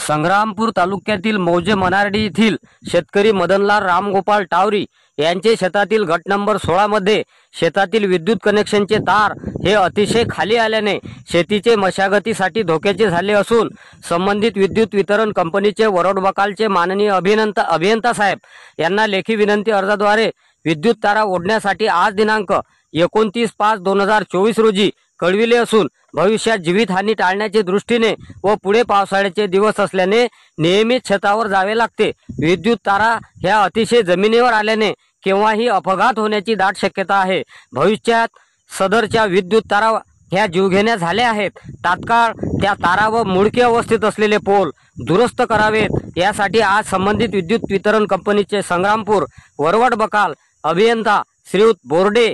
संग्रामपूर तालुक्यातील मौजे मनार्डी येथील शेतकरी मदनलाल रामगोपाल टावरी यांचे शेतातील गट नंबर 16 मध्ये शेतातील विद्युत कनेक्शनचे तार हे अतिशय खाली आल्याने शेतीचे मशागतीसाठी धोक्याचे झाले असून संबंधित विद्युत वितरण कंपनीचे वरोडबकालचे माननीय अभियंता साहेब यांना लेखी विनंती अर्जाद्वारे विद्युत तारा ओढण्यासाठी आज दिनांक 29/5/2024 रोजी कळविले असून भविष्यात जीवितहानी टाळण्याच्या दृष्टीने व पुढे पावसाळ्याचे दिवस असल्याने नियमित छतावर जावे लागते। विद्युत तारा ह्या अतिशय जमिनीवर आल्याने केव्हाही अपघात होण्याची दाट शक्यता आहे। भविष्यात सदरच्या विद्युत तारा ह्या जीवघेण्या झाल्या आहेत। तात्काळ त्या तारा व मुडकी अवस्थेत असलेले पोल दुरुस्त करावेत यासाठी आज संबंधित विद्युत वितरण कंपनीचे संग्रामपूर वरवड बकाल अभियंता श्रीयुत बोर्डे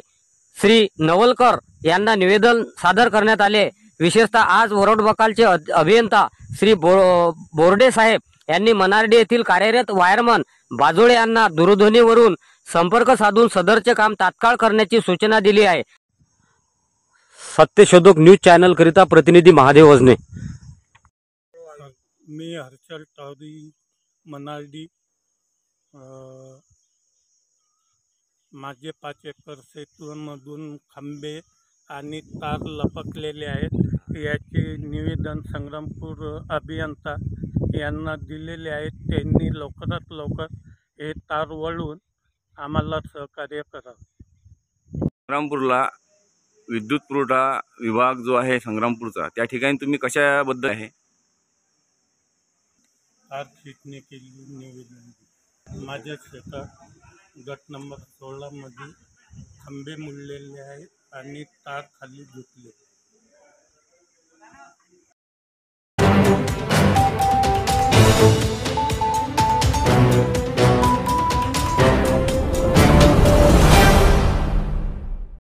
श्री नवलकर यांना निवेदन सादर करण्यात आले। विशेषतः आज वरोड बकालचे अभियंता श्री बोर्डे साहेब यांनी मनार्डी येथील कार्यरत वायरमन बाजोळे यांना दूरध्वनीवरून संपर्क साधून सदरचे काम तात्काळ करण्याची सूचना दिली आहे। सत्यशोधक न्यूज चॅनल करिता प्रतिनिधी महादेव वजने। मी हर्षल टावरी मनार्डी। माझे 5 एकर शेतीमधून खांबे आणि तार लपकलेले आहेत। याचे निवेदन संग्रामपूर अभियंता यांना दिलेले आहेत। त्यांनी लवकरात लवकर हे तार वळवून आम्हाला सहकार्य करावे। संग्रामपूरला विद्युत पुरवठा विभाग जो आहे संग्रामपूरचा, त्या ठिकाणी तुम्ही कशाबद्दल आहे? तार खींचने के लिए निवेदन। माझ्या शेतात गट नंबर 16 मध्ये खंबे मुडलेले आहेत आणि तार खाली झुकले।